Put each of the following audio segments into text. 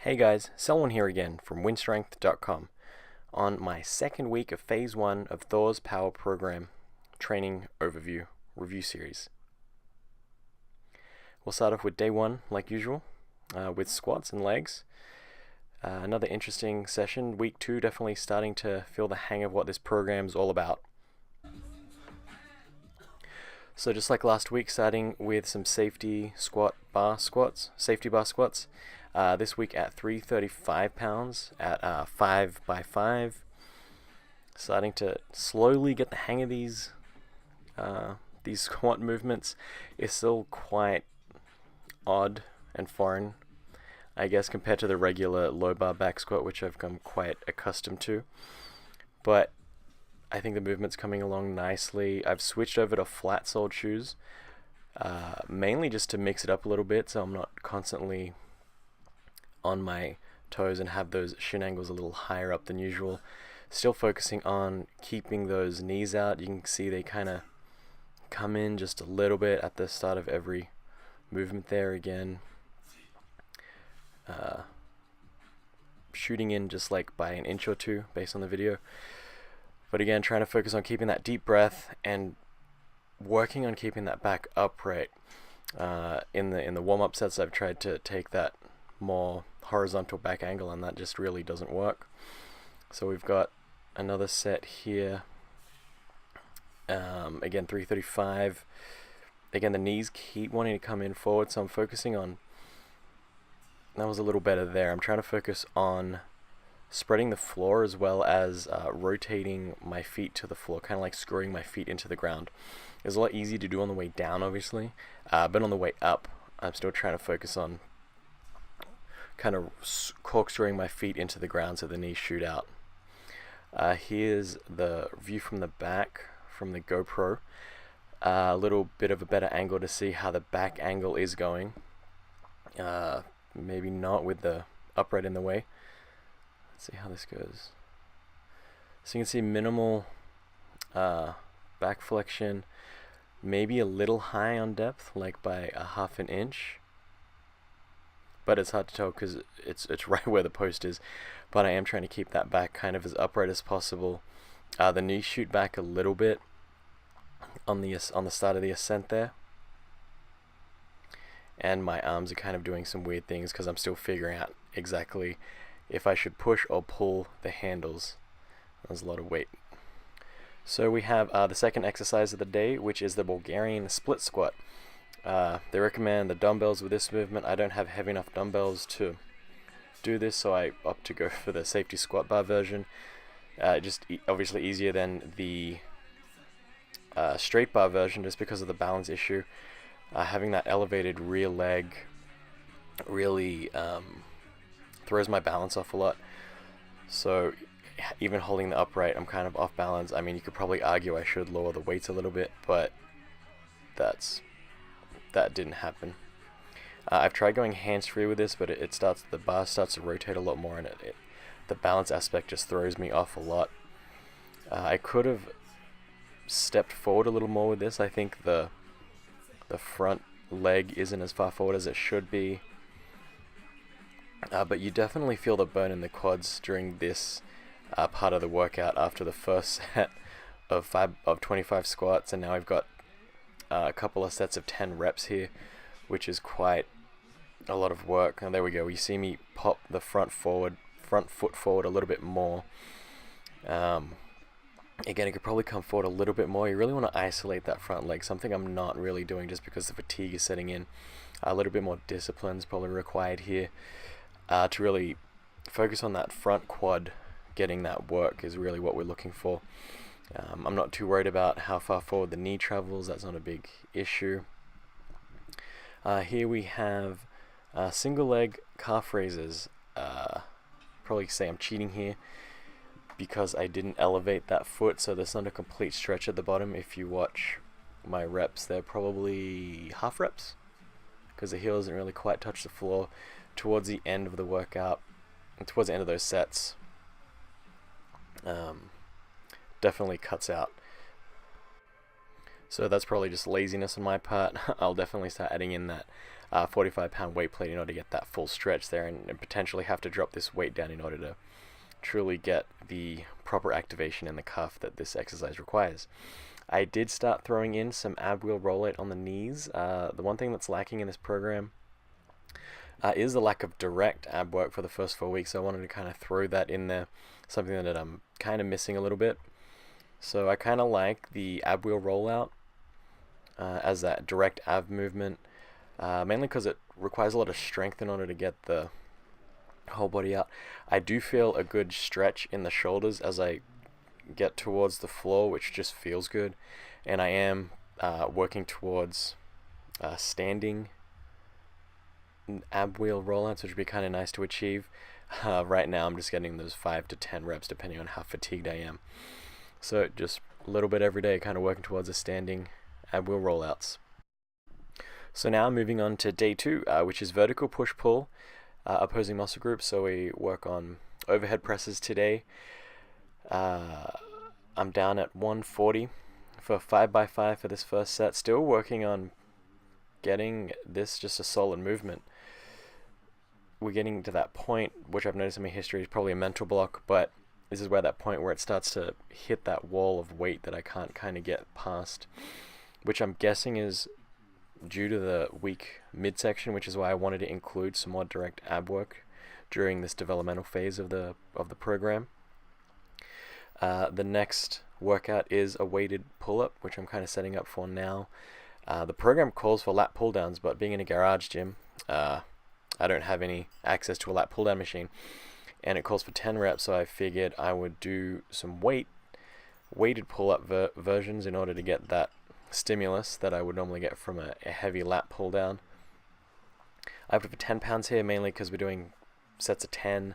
Hey guys, Selwyn here again from WynnStrength.com on my second week of Phase 1 of THOR'S Power Program Training Overview Review Series. We'll start off with day 1 like usual with squats and legs. Another interesting session. Week 2 definitely starting to feel the hang of what this program's all about. So just like last week, starting with some safety bar squats. This week at 335 pounds at 5x5. Starting to slowly get the hang of these squat movements. It's still quite odd and foreign, I guess, compared to the regular low bar back squat, which I've become quite accustomed to. But I think the movement's coming along nicely. I've switched over to flat-soled shoes, mainly just to mix it up a little bit, so I'm not constantly on my toes and have those shin angles a little higher up than usual. Still focusing on keeping those knees out. You can see they kind of come in just a little bit at the start of every movement there again. Shooting in just like by an inch or two based on the video. But again, trying to focus on keeping that deep breath and working on keeping that back upright. In the warm-up sets, I've tried to take that more horizontal back angle, and that just really doesn't work. So we've got another set here. Again, 335. Again, the knees keep wanting to come in forward, so I'm focusing on. That was a little better there. I'm trying to focus on spreading the floor as well as rotating my feet to the floor, kind of like screwing my feet into the ground. It's a lot easier to do on the way down, obviously, but on the way up, I'm still trying to focus on kind of corkscrewing my feet into the ground so the knees shoot out. Here's the view from the back from the GoPro. A little bit of a better angle to see how the back angle is going. Maybe not with the upright in the way. Let's see how this goes. So you can see minimal back flexion, maybe a little high on depth, like by a half an inch. But it's hard to tell because it's right where the post is. But I am trying to keep that back kind of as upright as possible. The knees shoot back a little bit on the start of the ascent there. And my arms are kind of doing some weird things because I'm still figuring out exactly if I should push or pull the handles. There's a lot of weight. So we have the second exercise of the day, which is the Bulgarian split squat. They recommend the dumbbells with this movement. I don't have heavy enough dumbbells to do this, so I opt to go for the safety squat bar version. Just obviously easier than the straight bar version just because of the balance issue. Having that elevated rear leg really throws my balance off a lot. So even holding the upright, I'm kind of off balance. I mean, you could probably argue I should lower the weights a little bit, but that didn't happen. I've tried going hands-free with this, but the bar starts to rotate a lot more, and the balance aspect just throws me off a lot. I could have stepped forward a little more with this. I think the front leg isn't as far forward as it should be. But you definitely feel the burn in the quads during this part of the workout after the first set of 25 squats, and now I've got a couple of sets of 10 reps here, which is quite a lot of work. And there we go. You see me pop the front foot forward a little bit more. Again, it could probably come forward a little bit more. You really want to isolate that front leg, something I'm not really doing just because the fatigue is setting in. A little bit more discipline is probably required here to really focus on that front quad. Getting that work is really what we're looking for. I'm not too worried about how far forward the knee travels. That's not a big issue. Here we have single leg calf raises. Probably say I'm cheating here because I didn't elevate that foot, so there's not a complete stretch at the bottom. If you watch my reps, they're probably half reps because the heel doesn't really quite touch the floor towards the end of the workout, towards the end of those sets. Definitely cuts out. So that's probably just laziness on my part. I'll definitely start adding in that 45-pound weight plate in order to get that full stretch there, and potentially have to drop this weight down in order to truly get the proper activation in the calf that this exercise requires. I did start throwing in some ab wheel rollout on the knees. The one thing that's lacking in this program is the lack of direct ab work for the first 4 weeks. So I wanted to kind of throw that in there, something that I'm kind of missing a little bit. So I kind of like the ab wheel rollout as that direct ab movement, mainly because it requires a lot of strength in order to get the whole body out. I do feel a good stretch in the shoulders as I get towards the floor, which just feels good, and I am working towards standing ab wheel rollouts, which would be kind of nice to achieve. Right now I'm just getting those 5 to 10 reps depending on how fatigued I am, so just a little bit every day, kind of working towards a standing ab wheel rollouts. So now moving on to day 2, which is vertical push-pull opposing muscle groups. So we work on overhead presses today. I'm down at 140 for 5x5 for this first set. Still working on getting this just a solid movement. We're getting to that point, which I've noticed in my history is probably a mental block, but this is where that point where it starts to hit that wall of weight that I can't kind of get past, which I'm guessing is due to the weak midsection, which is why I wanted to include some more direct ab work during this developmental phase of the program. The next workout is a weighted pull-up, which I'm kind of setting up for now. The program calls for lat pull-downs, but being in a garage gym, I don't have any access to a lat pull-down machine, and it calls for 10 reps, so I figured I would do some weighted pull-up versions in order to get that stimulus that I would normally get from a heavy lat pull-down. I put for 10 pounds here, mainly because we're doing sets of 10.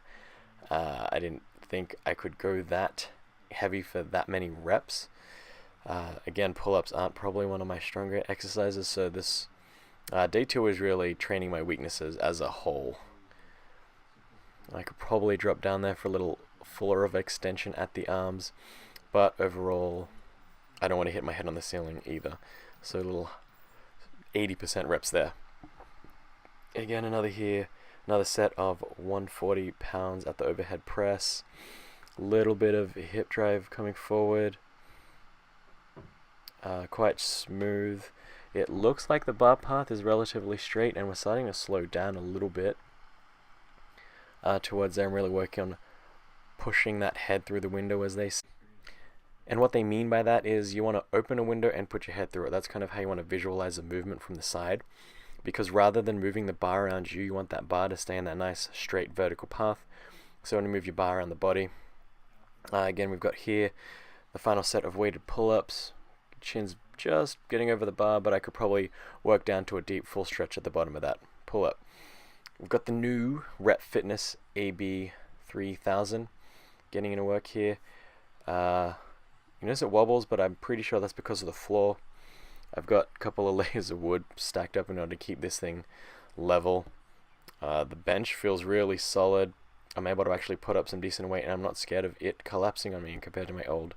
I didn't think I could go that heavy for that many reps. Again, pull-ups aren't probably one of my stronger exercises, so this day 2 is really training my weaknesses as a whole. I could probably drop down there for a little fuller of extension at the arms, but overall I don't want to hit my head on the ceiling either, so a little 80% reps there. Again, another set of 140 pounds at the overhead press. Little bit of hip drive coming forward, quite smooth. It looks like the bar path is relatively straight, and we're starting to slow down a little bit towards there. I'm really working on pushing that head through the window, as they say. And what they mean by that is you want to open a window and put your head through it. That's kind of how you want to visualize the movement from the side, because rather than moving the bar around you, you want that bar to stay in that nice straight vertical path. So when you move your bar around the body, again, we've got here the final set of weighted pull-ups. Chin's just getting over the bar, but I could probably work down to a deep full stretch at the bottom of that pull-up. We've got the new Rep Fitness AB 3000 getting into work here. You notice it wobbles, but I'm pretty sure that's because of the floor. I've got a couple of layers of wood stacked up in order to keep this thing level. The bench feels really solid. I'm able to actually put up some decent weight, and I'm not scared of it collapsing on me compared to my old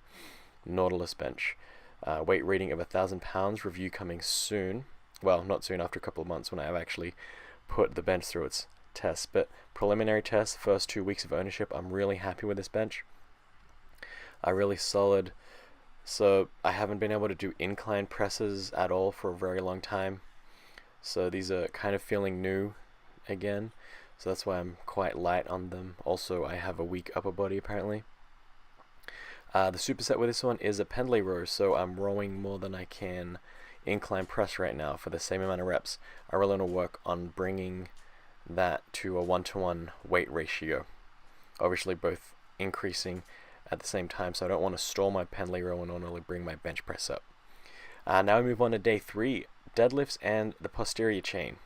Nautilus bench. Weight reading of 1,000 pounds, review coming soon. Well, not soon, after a couple of months when I have actually put the bench through its test. But preliminary test, first 2 weeks of ownership, I'm really happy with this bench. Really solid. So I haven't been able to do incline presses at all for a very long time. So these are kind of feeling new again. So that's why I'm quite light on them. Also, I have a weak upper body apparently. The superset with this one is a pendlay row, so I'm rowing more than I can incline press right now for the same amount of reps. I really want to work on bringing that to a 1-to-1 weight ratio. Obviously both increasing at the same time, so I don't want to stall my pendlay row and only bring my bench press up. Now we move on to day 3, deadlifts and the posterior chain.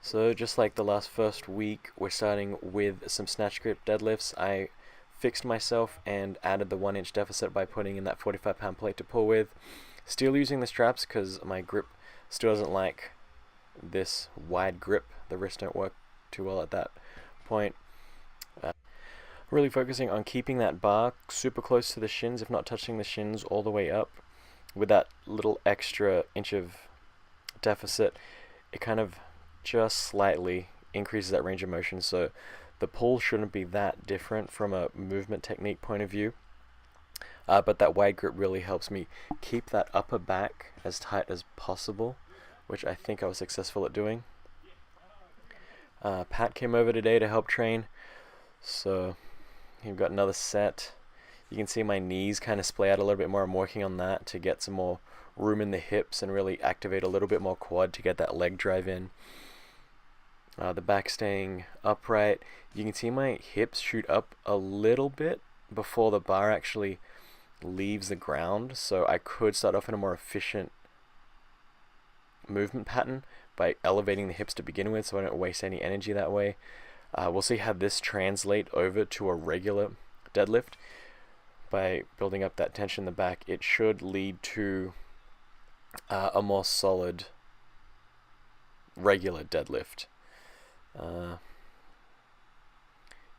So just like the first week, we're starting with some snatch grip deadlifts. I fixed myself and added the 1-inch deficit by putting in that 45-pound plate to pull with. Still using the straps because my grip still doesn't like this wide grip. The wrists don't work too well at that point. Really focusing on keeping that bar super close to the shins, if not touching the shins all the way up. With that little extra inch of deficit, it kind of just slightly increases that range of motion, so the pull shouldn't be that different from a movement technique point of view. But that wide grip really helps me keep that upper back as tight as possible, which I think I was successful at doing. Pat came over today to help train, so we've got another set. You can see my knees kind of splay out a little bit more. I'm working on that to get some more room in the hips and really activate a little bit more quad to get that leg drive in. The back staying upright. You can see my hips shoot up a little bit before the bar actually leaves the ground, so I could start off in a more efficient movement pattern by elevating the hips to begin with, so I don't waste any energy that way. We'll see how this translate over to a regular deadlift. By building up that tension in the back, it should lead to a more solid regular deadlift.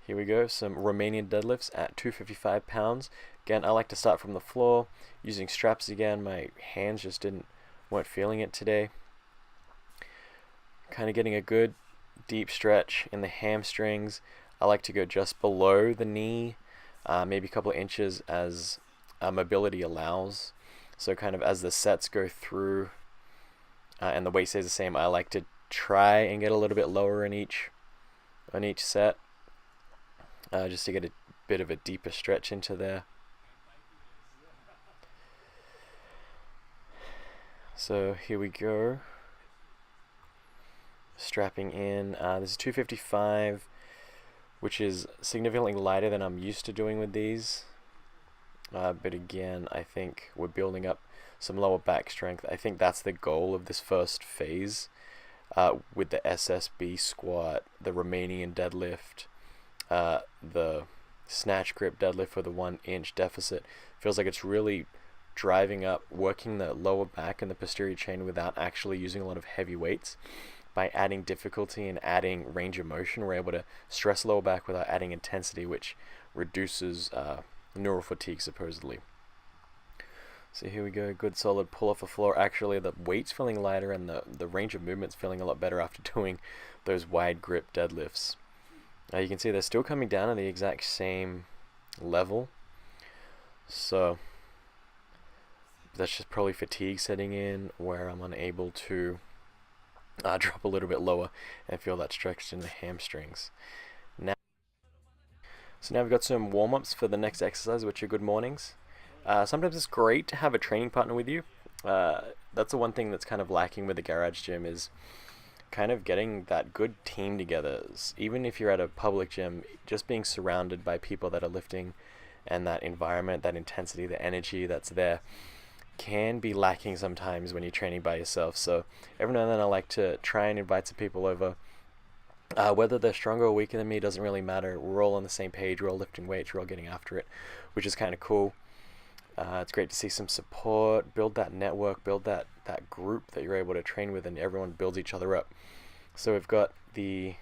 Here we go, some Romanian deadlifts at 255 pounds. Again, I like to start from the floor, using straps again. My hands just weren't feeling it today. Kind of getting a good deep stretch in the hamstrings. I like to go just below the knee, maybe a couple of inches as mobility allows. So kind of as the sets go through and the weight stays the same, I like to try and get a little bit lower in each set, just to get a bit of a deeper stretch into there. So here we go. Strapping in. This is 255, which is significantly lighter than I'm used to doing with these. But again, I think we're building up some lower back strength. I think that's the goal of this first phase, with the SSB squat, the Romanian deadlift, the snatch grip deadlift for the 1 inch deficit. Feels like it's really driving up, working the lower back and the posterior chain without actually using a lot of heavy weights. By adding difficulty and adding range of motion, we're able to stress lower back without adding intensity, which reduces neural fatigue, supposedly. So here we go, good solid pull off the floor. Actually, the weight's feeling lighter and the range of movement's feeling a lot better after doing those wide grip deadlifts. You can see they're still coming down at the exact same level. So that's just probably fatigue setting in, where I'm unable to drop a little bit lower and feel that stretch in the hamstrings. So now we've got some warm-ups for the next exercise, which are good mornings. Sometimes it's great to have a training partner with you. That's the one thing that's kind of lacking with the garage gym, is kind of getting that good team together. Even if you're at a public gym, just being surrounded by people that are lifting, and that environment, that intensity, the energy that's there, can be lacking sometimes when you're training by yourself. So every now and then I like to try and invite some people over. Whether they're stronger or weaker than me doesn't really matter. We're all on the same page, we're all lifting weights, we're all getting after it, which is kind of cool. It's great to see some support, build that network, build that group that you're able to train with, and everyone builds each other up. So we've got the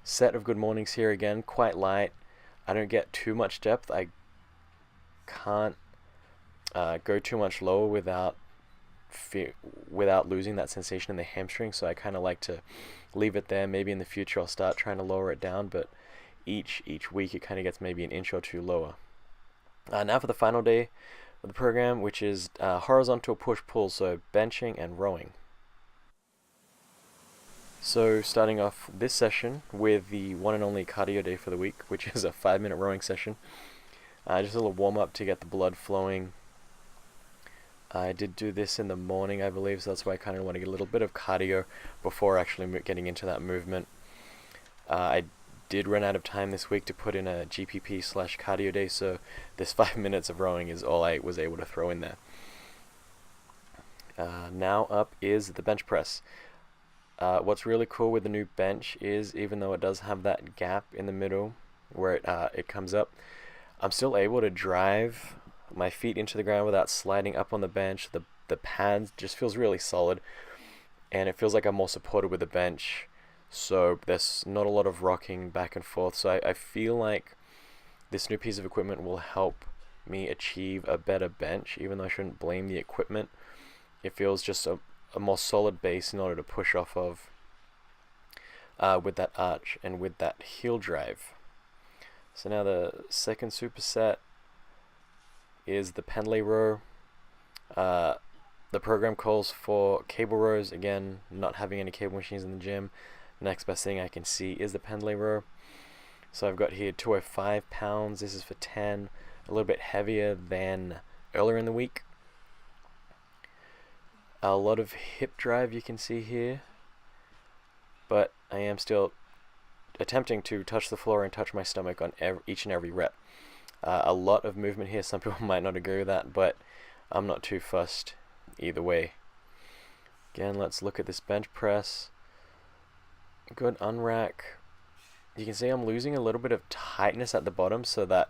set of good mornings here again, quite light. I don't get too much depth. I can't go too much lower without losing that sensation in the hamstring, so I kind of like to leave it there. Maybe in the future I'll start trying to lower it down, but each week it kind of gets maybe an inch or two lower. Now for the final day of the program, which is horizontal push-pull, so benching and rowing. So starting off this session with the one and only cardio day for the week, which is a 5-minute rowing session. Just a little warm-up to get the blood flowing. I did do this in the morning, I believe, so that's why I kind of want to get a little bit of cardio before actually getting into that movement. I did run out of time this week to put in a GPP/cardio day, so this 5 minutes of rowing is all I was able to throw in there. Now up is the bench press. What's really cool with the new bench is, even though it does have that gap in the middle where it comes up, I'm still able to drive my feet into the ground without sliding up on the bench. The pad just feels really solid, and it feels like I'm more supported with the bench, so there's not a lot of rocking back and forth. So I feel like this new piece of equipment will help me achieve a better bench, even though I shouldn't blame the equipment. It feels just a a more solid base in order to push off of with that arch and with that heel drive. So now the second superset is the pendlay row. The program calls for cable rows. Again, not having any cable machines in the gym, next best thing I can see is the pendlay row. So I've got here 205 pounds. This is for 10, a little bit heavier than earlier in the week. A lot of hip drive you can see here, but I am still attempting to touch the floor and touch my stomach on each and every rep. A lot of movement here. Some people might not agree with that, but I'm not too fussed either way. Again, let's look at this bench press. Good unrack. You can see I'm losing a little bit of tightness at the bottom, so that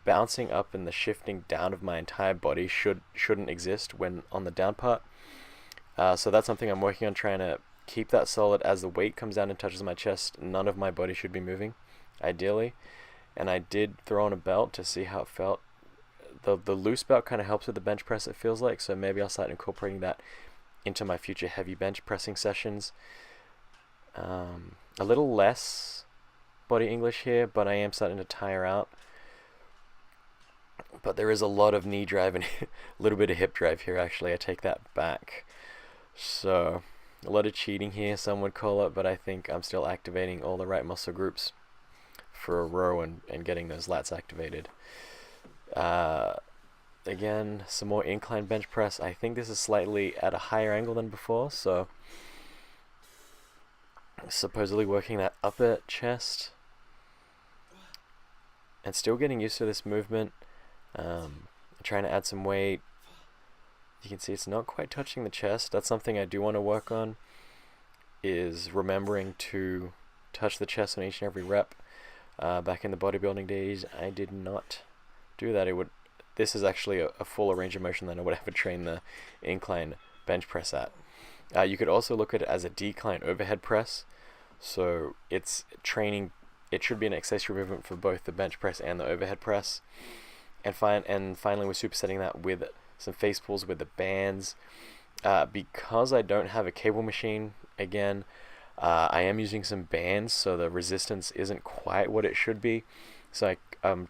bouncing up and the shifting down of my entire body shouldn't exist when on the down part. So that's something I'm working on, trying to keep that solid. As the weight comes down and touches my chest, none of my body should be moving, ideally. And I did throw on a belt to see how it felt. The loose belt kind of helps with the bench press, it feels like, so maybe I'll start incorporating that into my future heavy bench pressing sessions. A little less body English here, but I am starting to tire out. But there is a lot of knee drive and a little bit of hip drive here, actually. I take that back. So a lot of cheating here, some would call it, but I think I'm still activating all the right muscle groups for a row and getting those lats activated. Again, some more incline bench press. I think this is slightly at a higher angle than before, so supposedly working that upper chest and still getting used to this movement. Trying to add some weight. You can see it's not quite touching the chest. That's something I do want to work on, is remembering to touch the chest on each and every rep. Back in the bodybuilding days, I did not do that. This is actually a fuller range of motion than I would ever train the incline bench press at. You could also look at it as a decline overhead press. So it's training. It should be an accessory movement for both the bench press and the overhead press. And finally, we're supersetting that with some face pulls with the bands. Because I don't have a cable machine, again, I am using some bands, so the resistance isn't quite what it should be. So I'm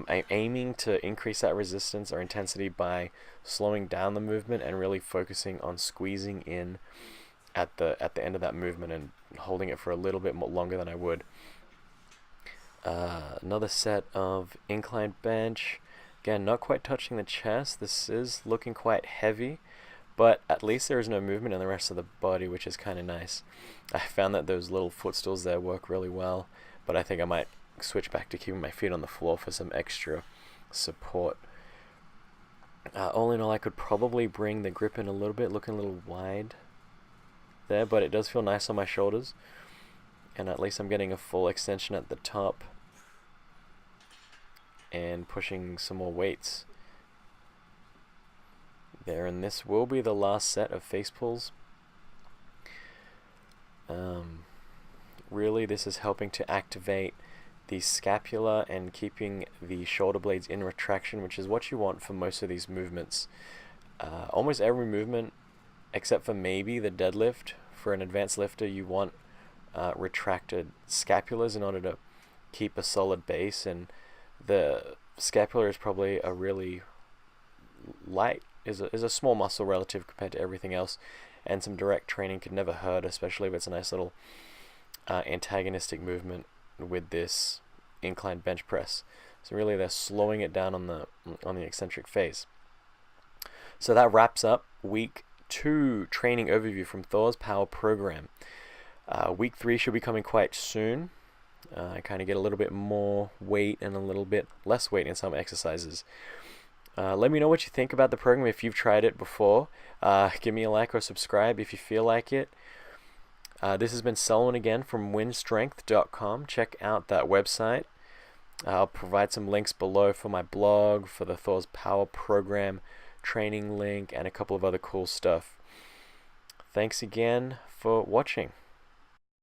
aiming to increase that resistance or intensity by slowing down the movement and really focusing on squeezing in at the end of that movement and holding it for a little bit more longer than I would. Another set of incline bench. Again, not quite touching the chest. This is looking quite heavy, but at least there is no movement in the rest of the body, which is kind of nice. I found that those little footstools there work really well, but I think I might switch back to keeping my feet on the floor for some extra support. All in all, I could probably bring the grip in a little bit, looking a little wide there, but it does feel nice on my shoulders, and at least I'm getting a full extension at the top and pushing some more weights there. And this will be the last set of face pulls. Really, this is helping to activate the scapula and keeping the shoulder blades in retraction, which is what you want for most of these movements. Almost every movement, except for maybe the deadlift, for an advanced lifter, you want retracted scapulas in order to keep a solid base, and the scapula is probably a really light, is a small muscle relative compared to everything else, and some direct training could never hurt, especially if it's a nice little antagonistic movement with this incline bench press. So really they're slowing it down on the eccentric phase. So that wraps up week 2 training overview from THOR'S Power Program. Week 3 should be coming quite soon. I kind of get a little bit more weight and a little bit less weight in some exercises. Let me know what you think about the program if you've tried it before. Give me a like or subscribe if you feel like it. This has been Selwyn again from WynnStrength.com. Check out that website. I'll provide some links below for my blog, for the THOR'S Power Program training link, and a couple of other cool stuff. Thanks again for watching.